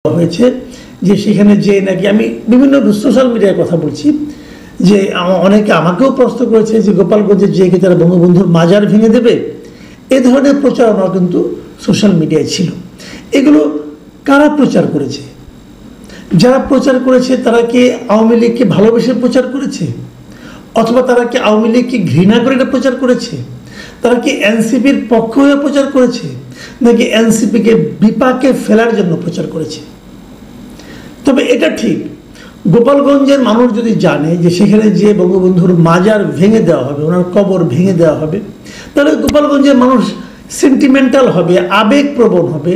হয়েছে যে সেখানে যে নাকি আমি বিভিন্ন সোশ্যাল মিডিয়ায় কথা বলছি যে অনেকে আমাকেও প্রশ্ন করেছে যে গোপালগঞ্জে যে কি তারা বঙ্গবন্ধুর মাজার ভেঙে দেবে, এ ধরনের প্রচারণা কিন্তু সোশ্যাল মিডিয়ায় ছিল। এগুলো কারা প্রচার করেছে? যারা প্রচার করেছে তারা কি আওয়ামী লীগকে ভালোবেসে প্রচার করেছে, অথবা তারা কি আওয়ামী লীগকে ঘৃণা করে এটা প্রচার করেছে? তারা কি এনসিপির পক্ষ হয়ে প্রচার করেছে, নাকি এনসিপিকে বিপাকে ফেলার জন্য প্রচার করেছে? তবে এটা ঠিক, গোপালগঞ্জের মানুষ যদি জানে যে সেখানে যে বঙ্গবন্ধুর মাজার ভেঙে দেওয়া হবে, ওনার কবর ভেঙে দেওয়া হবে, তাহলে গোপালগঞ্জের মানুষ সেন্টিমেন্টাল হবে, আবেগপ্রবণ হবে।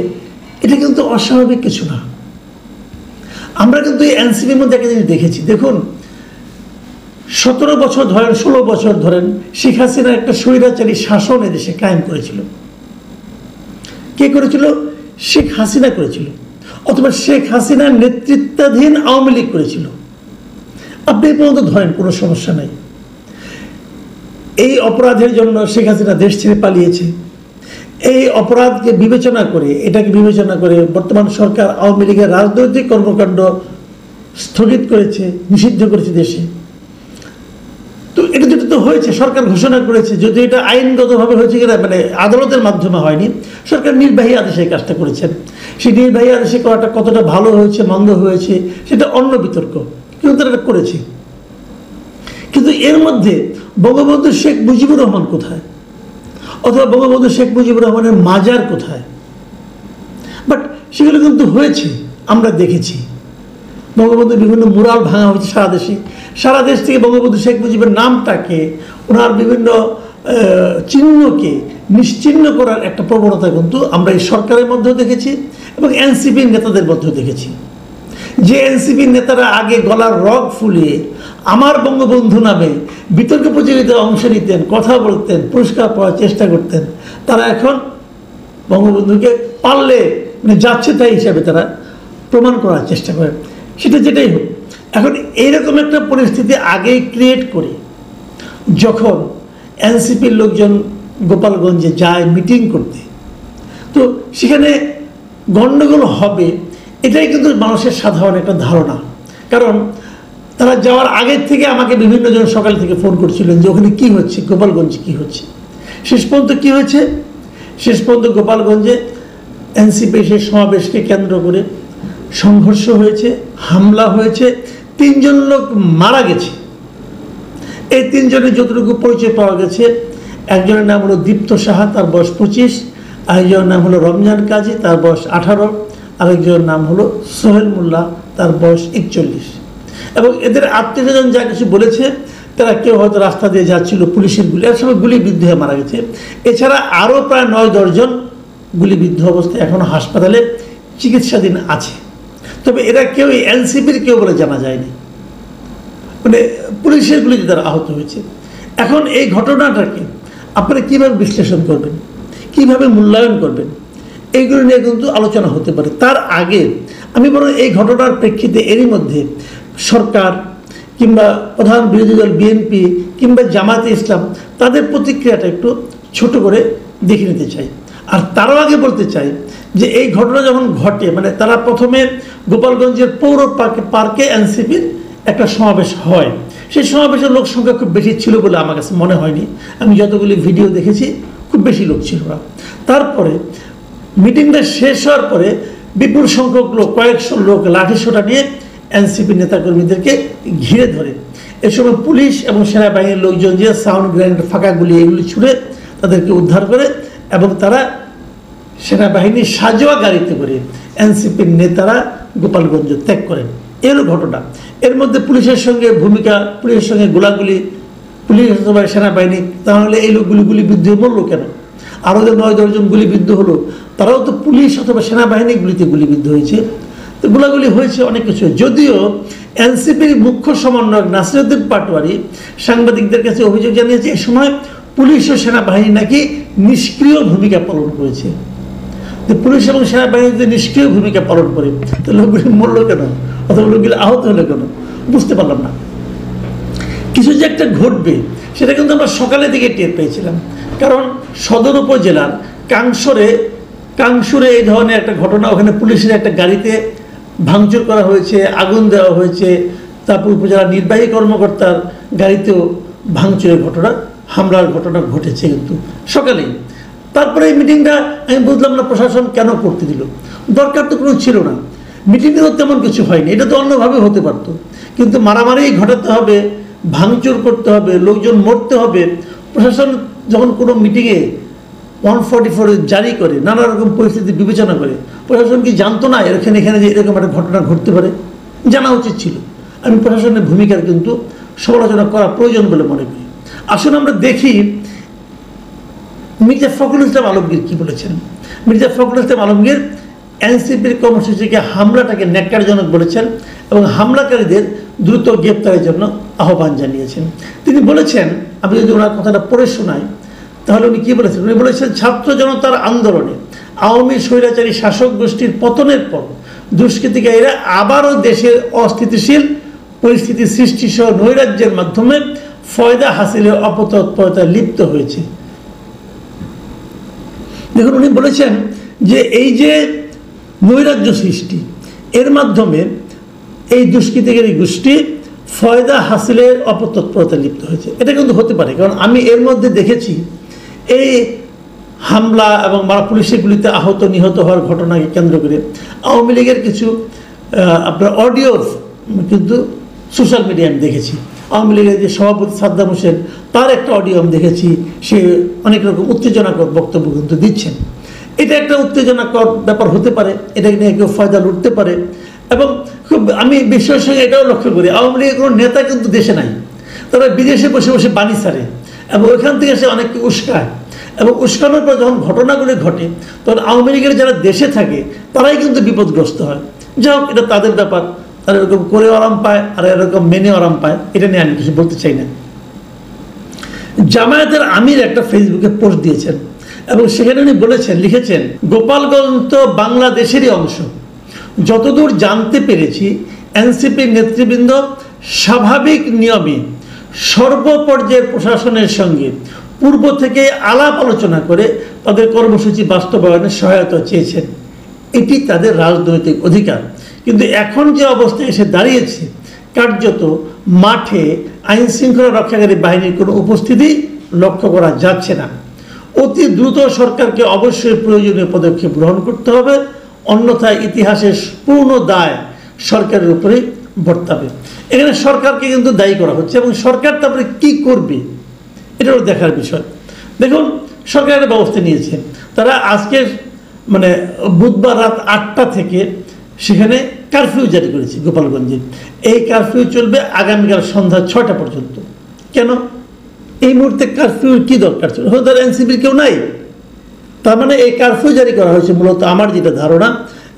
এটা কিন্তু অস্বাভাবিক কিছু না। আমরা কিন্তু এই এনসিপির মধ্যে একটা জিনিস দেখেছি। দেখুন, 17 বছর ধরেন, 16 বছর ধরেন শেখ হাসিনা একটা স্বৈরাচারী শাসন এদেশে কায়েম করেছিল। কে করেছিল? শেখ হাসিনা করেছিল, অথবা শেখ হাসিনার নেতৃত্বাধীন আওয়ামী লীগ করেছিল। আপনি এই পর্যন্ত ধরেন, কোনো সমস্যা নাই। এই অপরাধের জন্য শেখ হাসিনা দেশ ছেড়ে পালিয়েছে। এই অপরাধকে বিবেচনা করে, এটাকে বিবেচনা করে বর্তমান সরকার আওয়ামী লীগের রাজনৈতিক কর্মকাণ্ড স্থগিত করেছে, নিষিদ্ধ করেছে দেশে। তো এটা যেটা তো হয়েছে, সরকার ঘোষণা করেছে, যদি এটা আইনগতভাবে হয়েছে কিনা, মানে আদালতের মাধ্যমে হয়নি, সরকার নির্বাহী আদেশে এই কাজটা করেছেন। সেই নির্বাহী আদেশে করাটা কতটা ভালো হয়েছে মন্দ হয়েছে সেটা অন্য বিতর্ক, কিন্তু তারা এটা করেছে। কিন্তু এর মধ্যে বঙ্গবন্ধু শেখ মুজিবুর রহমান কোথায়, অথবা বঙ্গবন্ধু শেখ মুজিবুর রহমানের মাজার কোথায়? বাট সেগুলো কিন্তু হয়েছে, আমরা দেখেছি। বঙ্গবন্ধুর বিভিন্ন মুরাল ভাঙা হয়েছে সারা দেশে। সারা দেশ থেকে বঙ্গবন্ধু শেখ মুজিবের নামটাকে, ওনার বিভিন্ন চিহ্নকে নিশ্চিহ্ন করার একটা প্রবণতা কিন্তু আমরা এই সরকারের মধ্যেও দেখেছি এবং এনসিপির নেতাদের মধ্যেও দেখেছি। যে এনসিপির নেতারা আগে গলার রগ ফুলিয়ে আমার বঙ্গবন্ধু নামে বিতর্ক প্রতিযোগিতায় অংশ নিতেন, কথা বলতেন, পুরস্কার পাওয়ার চেষ্টা করতেন, তারা এখন বঙ্গবন্ধুকে পারলে মানে যাচ্ছে তাই হিসাবে তারা প্রমাণ করার চেষ্টা করেন। সেটা যেটাই হোক, এখন এইরকম একটা পরিস্থিতি আগেই ক্রিয়েট করে যখন এনসিপির লোকজন গোপালগঞ্জে যায় মিটিং করতে, তো সেখানে গণ্ডগোল হবে এটাই কিন্তু মানুষের সাধারণ একটা ধারণা। কারণ তারা যাওয়ার আগের থেকে আমাকে বিভিন্ন জন সকাল থেকে ফোন করছিলেন যে ওখানে কী হচ্ছে, গোপালগঞ্জে কী হচ্ছে। শেষ পর্যন্ত কী হয়েছে? শেষ পর্যন্ত গোপালগঞ্জে এনসিপি সেই সমাবেশকে কেন্দ্র করে সংঘর্ষ হয়েছে, হামলা হয়েছে, 3 জন লোক মারা গেছে। এই 3 জনের যতটুকু পরিচয় পাওয়া গেছে, একজনের নাম হলো দীপ্ত সাহা, তার বয়স 25, আরেকজনের নাম হলো রমজান কাজী, তার বয়স 18, আরেকজনের নাম হলো সোহেল মোল্লা, তার বয়স 41। এবং এদের আত্মীয়স্বজন যা কিছু বলেছে, তারা কেউ হয়তো রাস্তা দিয়ে যাচ্ছিল, পুলিশের গুলি, এক সময় গুলিবিদ্ধ হয়ে মারা গেছে। এছাড়া আরও প্রায় 9-10 জন গুলিবিদ্ধ অবস্থায় এখনও হাসপাতালে চিকিৎসাধীন আছে। তবে এরা কেউ এনসিপির কেউ বলে জানা যায়নি, মানে পুলিশের গুলিতে তারা আহত হয়েছে। এখন এই ঘটনাটাকে আপনারা কীভাবে বিশ্লেষণ করবেন, কীভাবে মূল্যায়ন করবেন, এইগুলো নিয়ে কিন্তু আলোচনা হতে পারে। তার আগে আমি বরং এই ঘটনার প্রেক্ষিতে এরই মধ্যে সরকার কিংবা প্রধান বিরোধী দল বিএনপি কিংবা জামাতে ইসলাম তাদের প্রতিক্রিয়াটা একটু ছোট করে দেখে নিতে চাই। আর তারও আগে বলতে চাই যে এই ঘটনা যখন ঘটে, মানে তারা প্রথমে গোপালগঞ্জের পৌর পার্কে এনসিপির একটা সমাবেশ হয়। সেই সমাবেশের লোক সংখ্যা খুব বেশি ছিল বলে আমার কাছে মনে হয়নি। আমি যতগুলি ভিডিও দেখেছি খুব বেশি লোক ছিল না। তারপরে মিটিংটা শেষ হওয়ার পরে বিপুল সংখ্যক লোক, কয়েকশো লোক লাঠিসোঁটা নিয়ে এনসিপি নেতাকর্মীদেরকে ঘিরে ধরে। এ সময় পুলিশ এবং সেনাবাহিনীর লোকজন যে সাউন্ড গ্রেনেড, ফাঁকা গুলি এগুলি ছুড়ে তাদেরকে উদ্ধার করে এবং তারা সেনাবাহিনীর সাজোয়া গাড়িতে করে এনসিপির নেতারা গোপালগঞ্জ ত্যাগ করেন। এর ঘটনা, এর মধ্যে পুলিশের সঙ্গে ভূমিকা, পুলিশের সঙ্গে গোলাগুলি, পুলিশ অথবা সেনাবাহিনী, তাহলে এই লোকগুলি গুলিবিদ্ধ হয়ে মরলো কেন? আরও যে 9-10 জন গুলিবিদ্ধ হলো, তারাও তো পুলিশ অথবা সেনাবাহিনীর গুলিতে গুলিবিদ্ধ হয়েছে। তো গোলাগুলি হয়েছে, অনেক কিছু। যদিও এনসিপির মুখ্য সমন্বয়ক নাসিরউদ্দিন পাটোয়ারি সাংবাদিকদের কাছে অভিযোগ জানিয়েছে এ সময় পুলিশ ও সেনাবাহিনী নাকি নিষ্ক্রিয় ভূমিকা পালন করেছে। তো পুলিশ এবং সেনাবাহিনী যদি নিষ্ক্রিয় ভূমিকা পালন করে, তো লোকগুলি মরলো কেন, অথবা লোকগুলি আহত হলো কেন? বুঝতে পারলাম না। কিছু যে একটা ঘটবে সেটা কিন্তু আমরা সকালের দিকে টের পেয়েছিলাম। কারণ সদর উপজেলার কাংসুরে এই ধরনের একটা ঘটনা, ওখানে পুলিশের একটা গাড়িতে ভাঙচুর করা হয়েছে, আগুন দেওয়া হয়েছে, তারপর উপজেলা নির্বাহী কর্মকর্তার গাড়িতেও ভাঙচুরের ঘটনা, হামলার ঘটনা ঘটেছে কিন্তু সকালেই। তারপরে এই মিটিংটা আমি বুঝলাম না প্রশাসন কেন করতে দিল, দরকার তো কোনো ছিল না, মিটিংয়েও তেমন কিছু হয়নি, এটা তো অন্যভাবে হতে পারতো। কিন্তু মারামারি ঘটাতে হবে, ভাঙচুর করতে হবে, লোকজন মরতে হবে, প্রশাসন যখন কোনো মিটিংয়ে 144 জারি করে, নানা রকম পরিস্থিতি বিবেচনা করে, প্রশাসন কি জানতো না এখানে যে এরকম একটা ঘটনা ঘটতে পারে? জানা উচিত ছিল। আমি প্রশাসনের ভূমিকার কিন্তু সমালোচনা করা প্রয়োজন বলে মনে করি। আসুন আমরা দেখি মির্জা ফখরুল ইসলাম আলমগীর কি বলেছেন। মির্জা ফখরুল ইসলাম আলমগীর এনসিপির কর্মসূচিকে হামলাটাকে ন্যাক্কারজনক বলেছেন এবং হামলাকারীদের দ্রুত গ্রেপ্তারের জন্য আহ্বান জানিয়েছেন। তিনি বলেছেন, আমি যদি ওনার কথাটা পড়ে শোনাই তাহলে উনি কী বলেছেন। উনি বলেছেন, ছাত্র জনতার আন্দোলনে আওয়ামী স্বৈরাচারী শাসক গোষ্ঠীর পতনের পর দুষ্কৃতিকারীরা আবারও দেশের অস্থিতিশীল পরিস্থিতি সৃষ্টি সহ নৈরাজ্যের মাধ্যমে ফয়দা হাসিলের অপতৎপরতায় লিপ্ত হয়েছে। দেখুন, উনি বলেছেন যে এই যে নৈরাজ্য সৃষ্টি, এর মাধ্যমে এই দুষ্কৃতিকারী গোষ্ঠী ফয়দা হাসিলের অপতৎপরতায় লিপ্ত হয়েছে। এটা কিন্তু হতে পারে, কারণ আমি এর মধ্যে দেখেছি এই হামলা এবং পুলিশের গুলিতে আহত নিহত হওয়ার ঘটনাকে কেন্দ্র করে আওয়ামী লীগের কিছু আপনার অডিও কিন্তু সোশ্যাল মিডিয়ায় আমি দেখেছি। আওয়ামী লীগের যে সভাপতি সাদ্দাম হোসেন, তার একটা অডিও আমি দেখেছি, সে অনেক রকম উত্তেজনাকর বক্তব্য কিন্তু দিচ্ছেন। এটা একটা উত্তেজনাকর ব্যাপার হতে পারে, এটাকে নিয়ে কেউ ফয়দা লুটতে পারে। এবং খুব আমি বিশ্বের সঙ্গে এটাও লক্ষ্য করি, আওয়ামী লীগের কোনো নেতা কিন্তু দেশে নাই, তারা বিদেশে বসে বসে বাণী ছাড়ে এবং ওইখান থেকে সে অনেককে উস্কায়, এবং উস্কানোর পর যখন ঘটনাগুলি ঘটে তখন আওয়ামী লীগের যারা দেশে থাকে তারাই কিন্তু বিপদগ্রস্ত হয়। যাই হোক, এটা তাদের ব্যাপার, তারা এরকম করে আরাম পায় আর এরকম মেনে আরাম পায়, এটা নিয়ে আমি কিছু বলতে চাই না। জামায়াতের আমির একটা ফেসবুকে পোস্ট দিয়েছেন এবং সেখানে উনি বলেছেন, লিখেছেন, গোপালগঞ্জ তো বাংলাদেশেরই অংশ। যতদূর জানতে পেরেছি এনসিপির নেতৃবৃন্দ স্বাভাবিক নিয়মে সর্বপর্যায়ের প্রশাসনের সঙ্গে পূর্ব থেকে আলাপ আলোচনা করে তাদের কর্মসূচি বাস্তবায়নে সহায়তা চেয়েছেন। এটি তাদের রাজনৈতিক অধিকার। কিন্তু এখন যে অবস্থায় এসে দাঁড়িয়েছে, কার্যত মাঠে আইন শৃঙ্খলা রক্ষাকারী বাহিনীর কোনো উপস্থিতি লক্ষ্য করা যাচ্ছে না। অতি দ্রুত সরকারকে অবশ্যই প্রয়োজনীয় পদক্ষেপ গ্রহণ করতে হবে, অন্যথায় ইতিহাসের পূর্ণ দায় সরকারের উপরে বর্তাবে। এখানে সরকারকে কিন্তু দায়ী করা হচ্ছে এবং সরকার তারপরে কি করবে এটাও দেখার বিষয়। দেখুন, সরকারের ব্যবস্থা নিয়েছে, তারা আজকে বুধবার রাত 8টা থেকে সেখানে কারফিউ জারি করেছে গোপালগঞ্জে। এই কারফিউ চলবে আগামীকাল সন্ধ্যা 6টা পর্যন্ত। কেন এই মুহূর্তে কারফিউর কি দরকার ছিল? হয়তো এনসিপির কেউ নাই, তার মানে এই কারফিউ জারি করা হয়েছে মূলত, আমার যেটা ধারণা,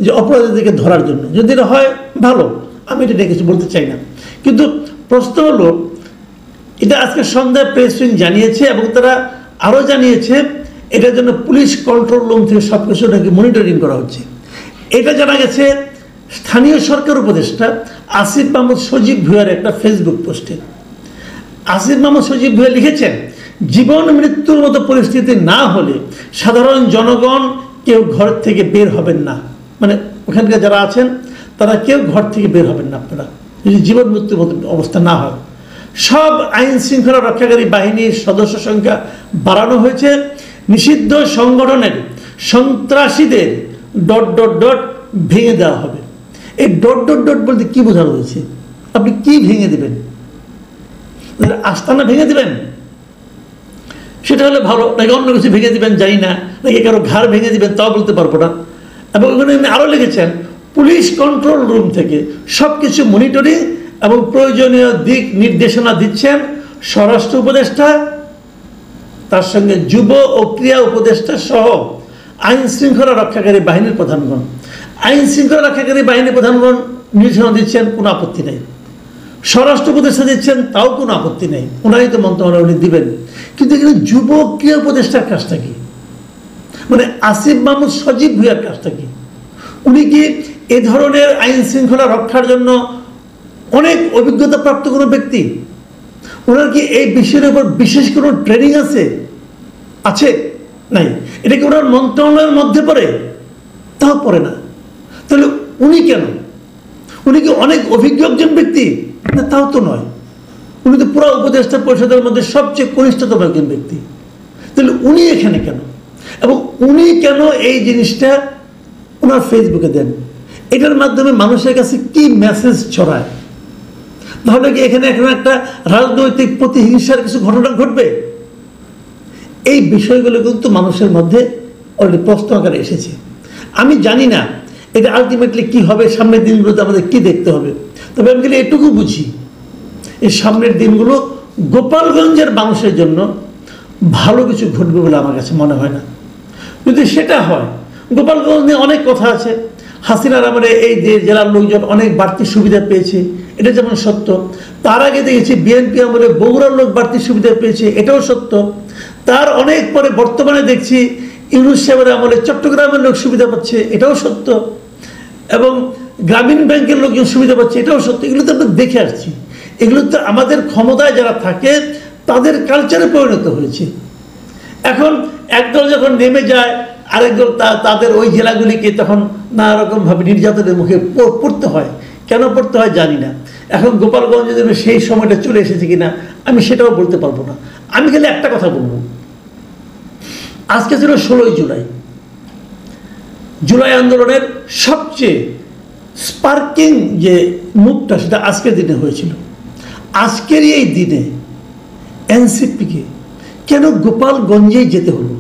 যে অপরাধীদেরকে ধরার জন্য। যদি এটা হয় ভালো, আমি এটা নিয়ে কিছু বলতে চাই না। কিন্তু প্রশ্ন হলো, এটা আজকে সন্ধ্যায় প্রেস উইং জানিয়েছে এবং তারা আরও জানিয়েছে এটার জন্য পুলিশ কন্ট্রোল রুম থেকে সব কিছু নাকি মনিটরিং করা হচ্ছে। এটা জানা গেছে স্থানীয় সরকার উপদেষ্টা আসিফ মাহমুদ সজীব ভুঁইয়ার একটা ফেসবুক পোস্টে। আসিফ মাহমুদ সজীব ভুঁইয়া লিখেছেন, জীবন মৃত্যুর মতো পরিস্থিতি না হলে সাধারণ জনগণ কেউ ঘর থেকে বের হবেন না। ওখানকার যারা আছেন তারা কেউ ঘর থেকে বের হবেন না আপনারা, যদি জীবন মৃত্যুর মতো অবস্থা না হয়। সব আইন শৃঙ্খলা রক্ষাকারী বাহিনীর সদস্য সংখ্যা বাড়ানো হয়েছে। নিষিদ্ধ সংগঠনের সন্ত্রাসীদের ... ভেঙে দেওয়া হবে। এই ... বলতে কি বোঝানো হয়েছে? আপনি কি ভেঙে দেবেন? আস্তানা ভেঙে দেবেন? সেটা হলে ভালো, নাকি অন্য কিছু ভেঙে দিবেন জানি না, নাকি কারো ঘাড় ভেঙে দিবেন তাও বলতে পারবো না। এবং ওখানে আরও লিখেছেন, পুলিশ কন্ট্রোল রুম থেকে সব কিছু মনিটরিং এবং প্রয়োজনীয় দিক নির্দেশনা দিচ্ছেন স্বরাষ্ট্র উপদেষ্টা, তার সঙ্গে যুব ও ক্রীড়া উপদেষ্টা সহ আইন শৃঙ্খলা রক্ষাকারী বাহিনীর প্রধানগণ। আইন শৃঙ্খলা রক্ষাকারী বাহিনীর প্রধানগণ নির্দেশনা দিচ্ছেন, কোনো আপত্তি নেই। স্বরাষ্ট্র উপদেষ্টা দিচ্ছেন, তাও কোনো আপত্তি নেই, ওনারাই তো মন্ত্রণালয় উনি দিবেন। কিন্তু এখানে যুব ক্রীড়া উপদেষ্টার কাজটা কি? আসিফ মাহমুদ সজীব ভুঁইয়ার কাজটা কি? উনি কি এ ধরনের আইন শৃঙ্খলা রক্ষার জন্য অনেক অভিজ্ঞতা প্রাপ্ত কোনো ব্যক্তি? ওনার কি এই বিষয়ের উপর বিশেষ কোনো ট্রেনিং আছে? নাই। এটা কি ওনার মন্ত্রণালয়ের মধ্যে পড়ে? তাও পড়ে না। তাহলে উনি কেন উনি কি অনেক অভিজ্ঞ একজন ব্যক্তি? না, তাও তো নয়। উনি তো পুরো উপদেষ্টা পরিষদের মধ্যে সবচেয়ে কনিষ্ঠতম একজন ব্যক্তি। তাহলে উনি এখানে কেন, এবং উনি কেন এই জিনিসটা ওনার ফেসবুকে দেন? এটার মাধ্যমে মানুষের কাছে কি মেসেজ ছড়ায়? তাহলে কি এখানে এখন একটা রাজনৈতিক প্রতিহিংসার কিছু ঘটনা ঘটবে? এই বিষয়গুলো কিন্তু মানুষের মধ্যে অলরেডি প্রশ্ন আকারে এসেছে। আমি জানি না এটা আলটিমেটলি কি হবে, সামনের দিনগুলোতে আমাদের কি দেখতে হবে। তবে আমি কিন্তু এটুকু বুঝি, এই সামনের দিনগুলো গোপালগঞ্জের মানুষের জন্য ভালো কিছু ঘটবে বলে আমার কাছে মনে হয় না। যদি সেটা হয়, গোপালগঞ্জ নিয়ে অনেক কথা আছে। হাসিনার আমলে এই জেলার লোকজন অনেক বাড়তি সুবিধা পেয়েছে, এটা যেমন সত্য। তার আগে দেখেছি বিএনপি আমলে বগুড়ার লোক বাড়তি সুবিধা পেয়েছে, এটাও সত্য। তার অনেক পরে বর্তমানে দেখছি ইউনূস সাহেবের আমলে চট্টগ্রামের লোক সুবিধা পাচ্ছে, এটাও সত্য। এবং গ্রামীণ ব্যাংকের লোকজন সুবিধা পাচ্ছে, এটাও সত্য। এগুলো তো আমরা দেখে আসছি। এগুলো তো আমাদের ক্ষমতায় যারা থাকে তাদের কালচারে পরিণত হয়েছে। এখন একদল যখন নেমে যায়, আরেকদল তাদের ওই জেলাগুলিকে তখন নানা রকমভাবে নির্যাতনের মুখে পড়তে হয়। কেন পড়তে হয় জানি না। এখন গোপালগঞ্জের জন্য সেই সময়টা চলে এসেছে কিনা আমি সেটাও বলতে পারবো না। আমি খালি একটা কথা বলবো, আজকে ছিল 16ই জুলাই। জুলাই আন্দোলনের সবচেয়ে স্পার্কিং যে মুভটা সেটা আজকের দিনে হয়েছিল। আজকের এই দিনে এনসিপিকে কেন গোপালগঞ্জেই যেতে হলো?